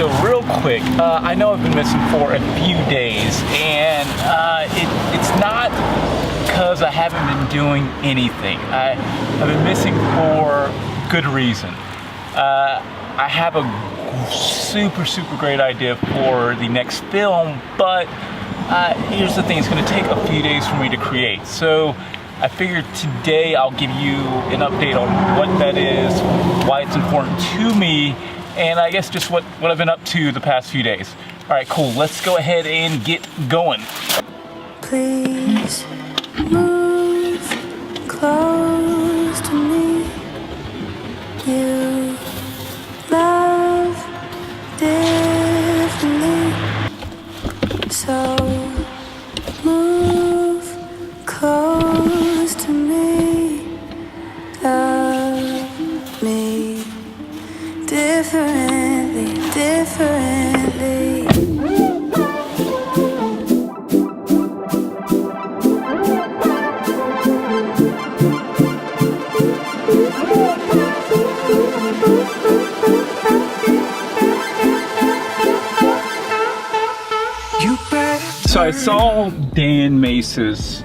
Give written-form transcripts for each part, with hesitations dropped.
so real quick, I know I've been missing for a few days, and it's not because I haven't been doing anything. I've been missing for good reason. I have a super great idea for the next film, but here's the thing, it's going to take a few days for me to create. So I figured today I'll give you an update on what that is, why it's important to me, and I guess just what I've been up to the past few days. All right, cool, let's go ahead and get going. Please move close to me. You love differently, so move close to me. Love me differently. So I saw Dan Mace's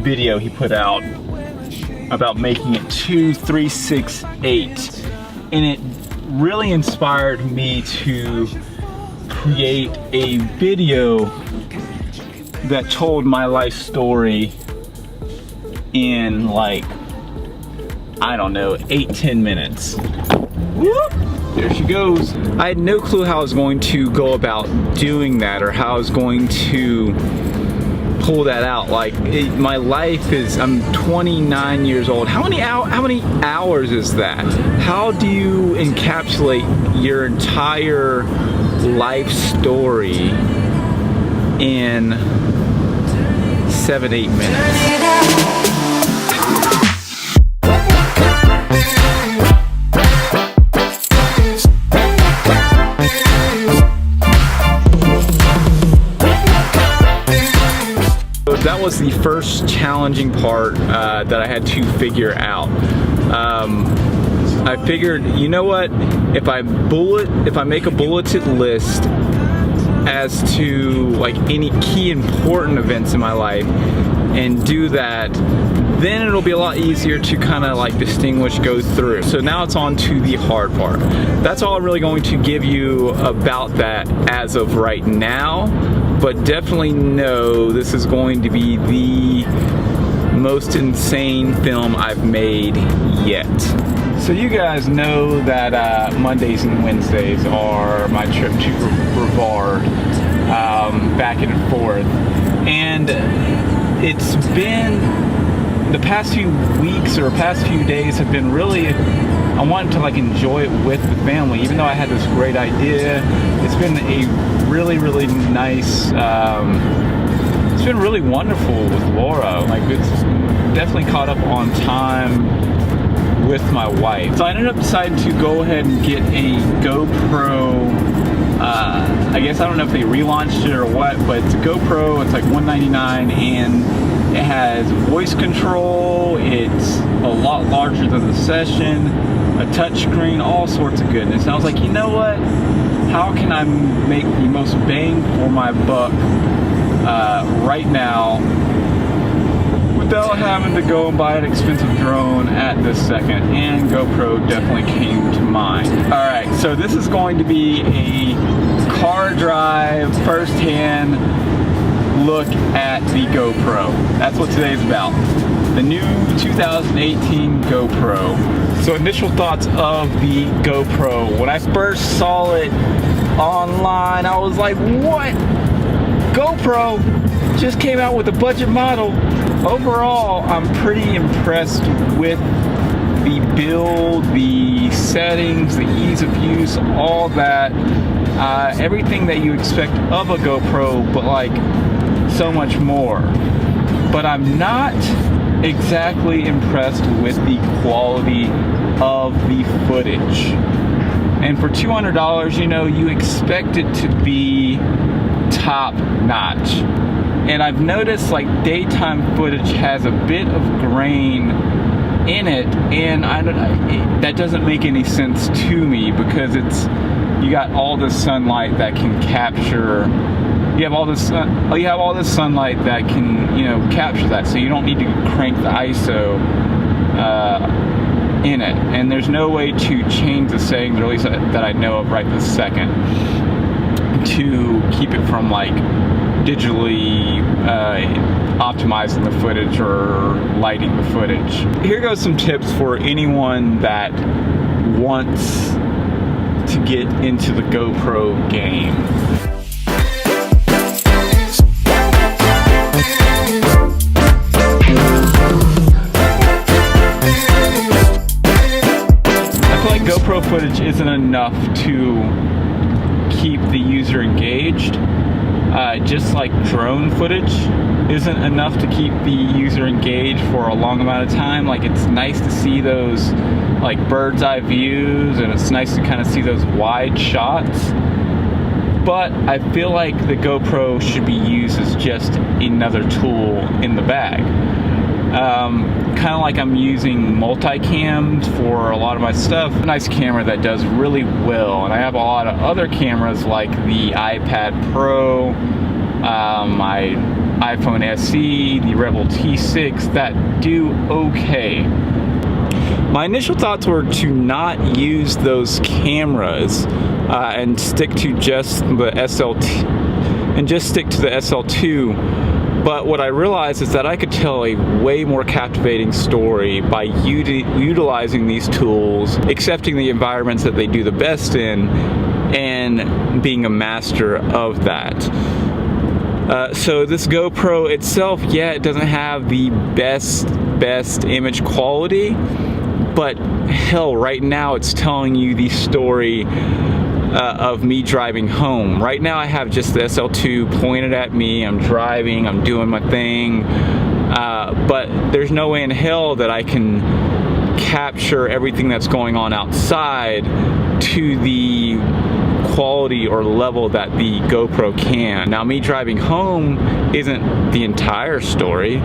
video he put out about making it 2368, and it really inspired me to create a video that told my life story in like, I don't know, 8-10 minutes. Whoop! There she goes. I had no clue how I was going to go about doing that, or how I was going to pull that out. Like, my life is, I'm 29 years old. How many hours is that? How do you encapsulate your entire life story in 7-8 minutes? That was the first challenging part that I had to figure out. I figured, you know what, if I make a bulleted list as to like any key important events in my life and do that, then it'll be a lot easier to kind of like distinguish, go through. So now it's on to the hard part. That's all I'm really going to give you about that as of right now. But definitely know this is going to be the most insane film I've made yet. So you guys know that Mondays and Wednesdays are my trip to Brevard, back and forth. And it's been, the past few weeks or past few days have been really, I wanted to like enjoy it with the family, even though I had this great idea. It's been a really nice, it's been really wonderful with Laura. Like, it's definitely caught up on time with my wife. So I ended up deciding to go ahead and get a GoPro. I guess, I don't know if they relaunched it or what, but it's a GoPro. It's like $199, and it has voice control. It's a lot larger than the Session, a touchscreen, all sorts of goodness. And I was like, you know what? How can I make the most bang for my buck right now without having to go and buy an expensive drone at this second? And GoPro definitely came to mind. Alright, so this is going to be a car drive, first-hand look at the GoPro. That's what today's about. The new 2018 GoPro. So initial thoughts of the GoPro. When I first saw it online, I was like, what? GoPro just came out with a budget model. Overall, I'm pretty impressed with the build, the settings, the ease of use, all that. Everything that you expect of a GoPro, but like so much more. But I'm not exactly impressed with the quality of the footage. And for $200, you know, you expect it to be top notch. And I've noticed like daytime footage has a bit of grain in it, and that doesn't make any sense to me, because you got all this sunlight that can capture. You have all this sunlight that can, you know, capture that. So you don't need to crank the ISO in it. And there's no way to change the settings, or at least that I know of right this second, to keep it from like digitally optimizing the footage or lighting the footage. Here goes some tips for anyone that wants to get into the GoPro game. I feel like GoPro footage isn't enough to keep the user engaged. Just like drone footage isn't enough to keep the user engaged for a long amount of time. Like, it's nice to see those like bird's eye views, and it's nice to kind of see those wide shots, but I feel like the GoPro should be used as just another tool in the bag. Kind of like I'm using multicam for a lot of my stuff. A nice camera that does really well, and I have a lot of other cameras like the iPad Pro, my iPhone SE, the Rebel T6 that do okay. My initial thoughts were to not use those cameras and stick to just the SLT and just stick to the SL2. But what I realized is that I could tell a way more captivating story by utilizing these tools, accepting the environments that they do the best in, and being a master of that. So this GoPro itself, yeah, it doesn't have the best image quality, but hell, right now it's telling you the story of me driving home. Right now I have just the SL2 pointed at me, I'm driving, I'm doing my thing, but there's no way in hell that I can capture everything that's going on outside to the quality or level that the GoPro can. Now, me driving home isn't the entire story.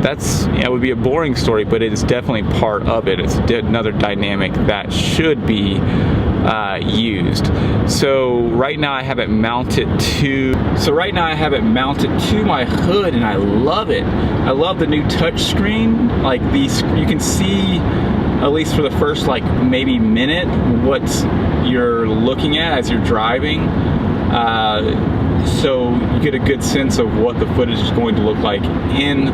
That's, it would be a boring story, but it is definitely part of it. It's another dynamic that should be used. So right now I have it mounted to my hood, and I love it. I love the new touch screen. Like, these, you can see, at least for the first like maybe minute, what you're looking at as you're driving. So you get a good sense of what the footage is going to look like in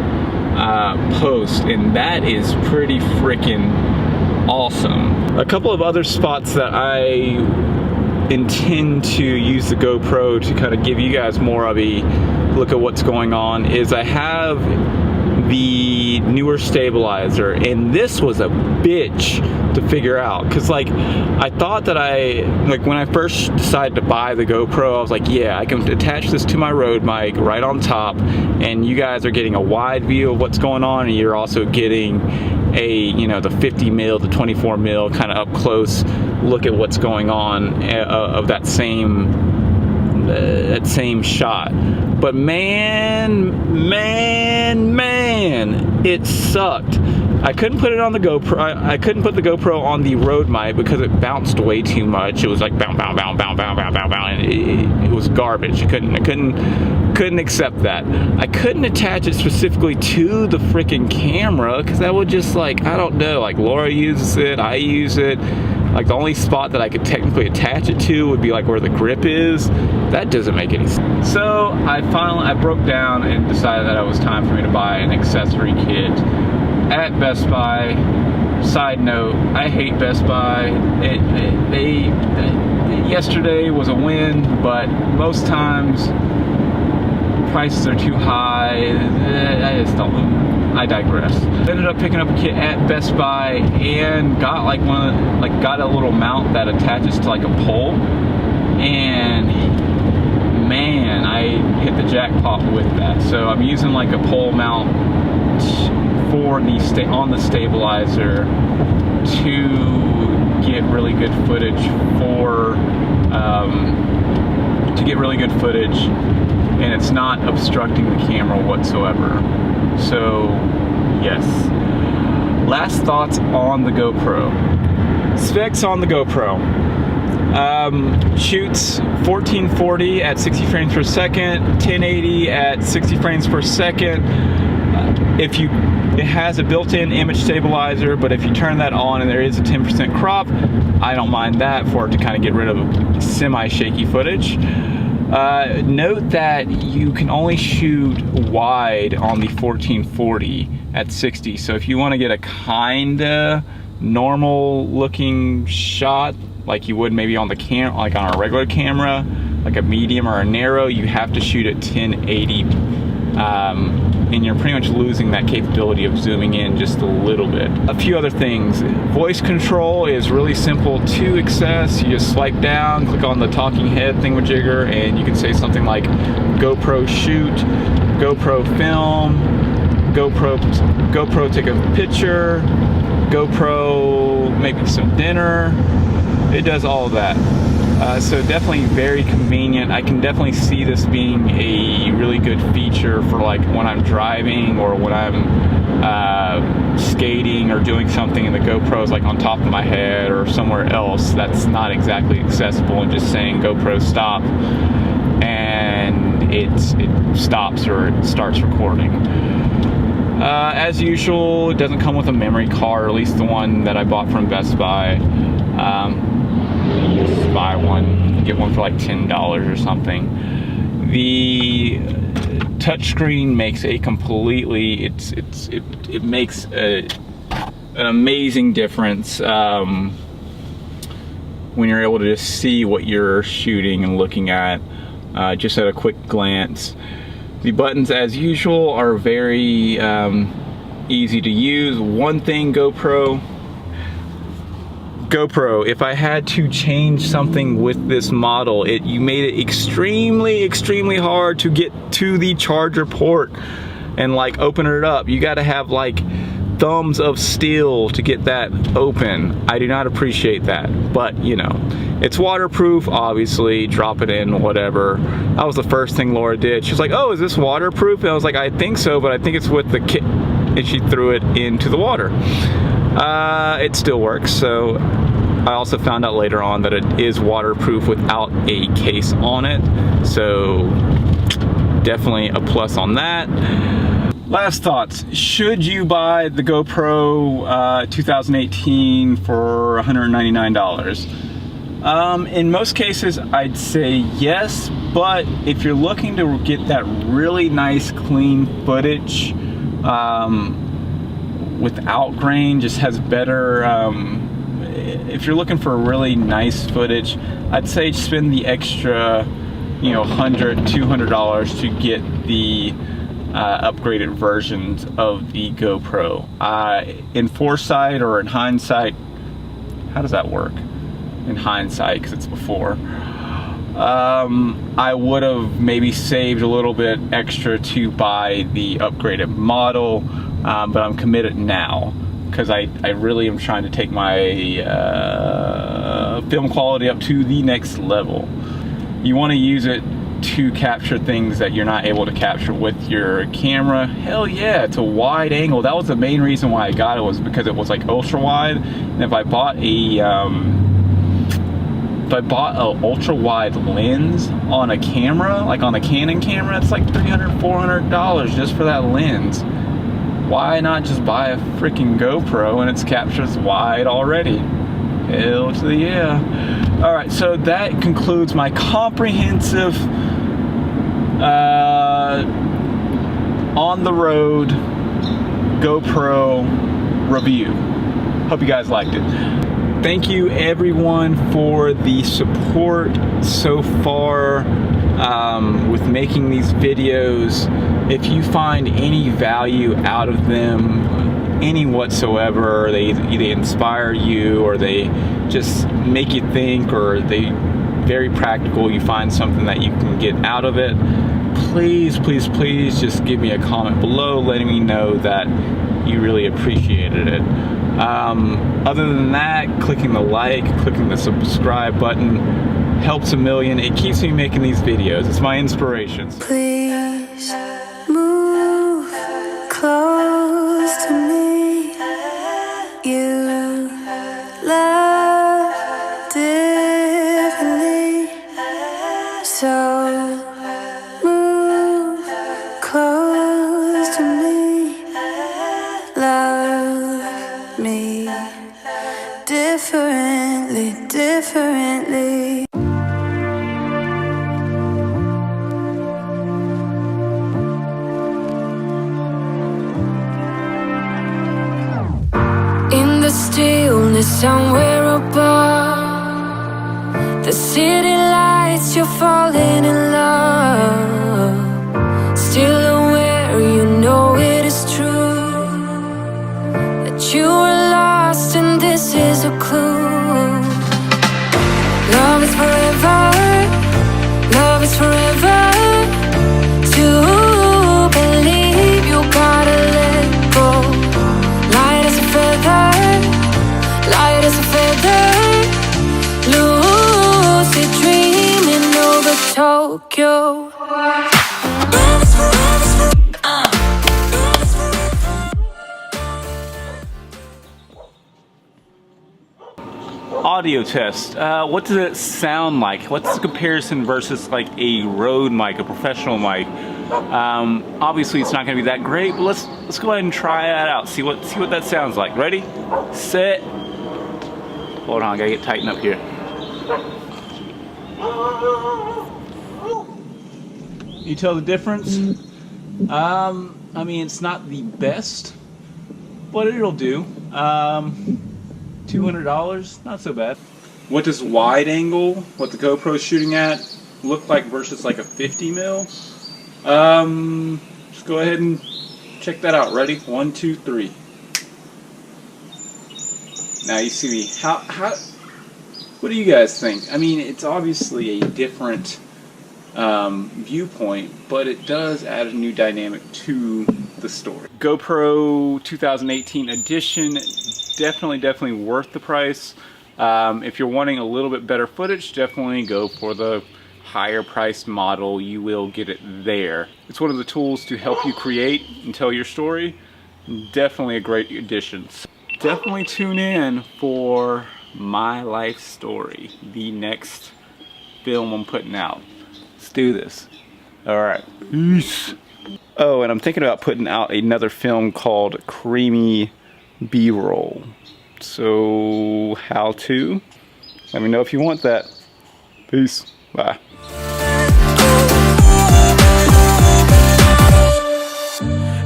post, and that is pretty freaking awesome. A couple of other spots that I intend to use the GoPro to kind of give you guys more of a look at what's going on is I have the newer stabilizer, and this was a bitch to figure out, because like I thought that when I first decided to buy the GoPro, I was like, yeah, I can attach this to my road mic right on top, and you guys are getting a wide view of what's going on, and you're also getting a, you know, the 50 mil to 24 mil kind of up close look at what's going on of that same shot. But man, it sucked. I couldn't put it on the GoPro. I couldn't put the GoPro on the road mic because it bounced way too much. It was like bounce, bounce, bounce, bounce, bounce, bounce, bounce, bounce, and it was garbage. I couldn't accept that. I couldn't attach it specifically to the freaking camera because that would just, like, I don't know, like Laura uses it, I use it. Like, the only spot that I could technically attach it to would be like where the grip is. That doesn't make any sense. So I broke down and decided that it was time for me to buy an accessory kit at Best Buy. Side note, I hate Best Buy. Yesterday was a win, but most times prices are too high. I digress. Ended up picking up a kit at Best Buy and got got a little mount that attaches to like a pole, and man, I hit the jackpot with that. So I'm using like a pole mount for on the stabilizer to get really good footage and it's not obstructing the camera whatsoever. So yes. Last thoughts on the GoPro. Specs on the GoPro. Shoots 1440 at 60 frames per second, 1080 at 60 frames per second. It has a built-in image stabilizer, but if you turn that on and there is a 10% crop, I don't mind that for it to kind of get rid of semi-shaky footage. Note that you can only shoot wide on the 1440 at 60, so if you want to get a kinda normal looking shot like you would maybe on the like on a regular camera, like a medium or a narrow, you have to shoot at 1080, and you're pretty much losing that capability of zooming in just a little bit. A few other things. Voice control is really simple to access. You just swipe down, click on the talking head thingamajigger, and you can say something like GoPro shoot, GoPro film, GoPro take a picture, GoPro maybe some dinner. It does all of that. So definitely very convenient. I can definitely see this being a really good feature for like when I'm driving or when I'm skating or doing something and the GoPro's like on top of my head or somewhere else that's not exactly accessible, and just saying GoPro stop and it stops or it starts recording. As usual, it doesn't come with a memory card, or at least the one that I bought from Best Buy. Just buy one, get one for like $10 or something. The touchscreen makes a completely, it makes an amazing difference when you're able to just see what you're shooting and looking at just at a quick glance. The buttons, as usual, are very easy to use. One thing, GoPro, if I had to change something with this model, you made it extremely hard to get to the charger port and like open it up. You got to have like thumbs of steel to get that open. I do not appreciate that, but you know, it's waterproof, obviously. Drop it in, whatever. That was the first thing Laura did. She was like, "Oh, is this waterproof?" And I was like, "I think so, but I think it's with the kit," and she threw it into the water. It still works. So I also found out later on that it is waterproof without a case on it. So definitely a plus on that. Last thoughts. Should you buy the GoPro 2018 for $199? In most cases, I'd say yes, but if you're looking to get that really nice clean footage without grain, just has better, if you're looking for really nice footage, I'd say spend the extra, you know, $100, $200 to get the upgraded versions of the GoPro. In foresight or in hindsight, how does that work? In hindsight, because it's before, I would have maybe saved a little bit extra to buy the upgraded model, but I'm committed now because I really am trying to take my film quality up to the next level. You want to use it to capture things that you're not able to capture with your camera. Hell yeah, it's a wide angle. That was the main reason why I got it, was because it was like ultra wide. And if I bought a ultra wide lens on a camera, like on a Canon camera, it's like $300, $400 just for that lens. Why not just buy a freaking GoPro and it captures wide already? Hell to the yeah. All right, so that concludes my comprehensive on the road GoPro review. Hope you guys liked it. Thank you everyone for the support so far with making these videos. If you find any value out of them, any whatsoever, they inspire you, or they just make you think, or they very practical, you find something that you can get out of it, please just give me a comment below letting me know that you really appreciated it. Other than that, clicking the like, clicking the subscribe button helps a million. It keeps me making these videos. It's my inspiration. Please move close to me. You love to me. Love me differently, differently. In the stillness somewhere above, the city lights, you're falling in love. Still aware, you know it is true, that you are lost and this is a clue. Love is forever, love is forever. To believe you gotta let go. Light as a feather, light as a feather. Lucid dreaming over Tokyo. Audio test. What does it sound like? What's the comparison versus like a Rode mic, a professional mic? Obviously, it's not going to be that great, but let's go ahead and try that out. See what that sounds like. Ready, set. Hold on, I gotta get tightened up here. You tell the difference? I mean, it's not the best, but it'll do. $200, not so bad. What does wide angle, what the GoPro's shooting at, look like versus like a 50 mil? Just go ahead and check that out. Ready? 1, 2, 3. Now you see me. How? What do you guys think? I mean, it's obviously a different viewpoint, but it does add a new dynamic to the story. GoPro 2018 edition, definitely worth the price. If you're wanting a little bit better footage, definitely go for the higher priced model. You will get it there. It's one of the tools to help you create and tell your story. Definitely a great addition. Definitely tune in for my life story, the next film I'm putting out. Let's do this. All right, peace. Oh, and I'm thinking about putting out another film called Creamy B-roll. So, how to? Let me know if you want that. Peace. Bye.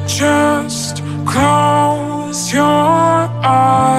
Just close your eyes.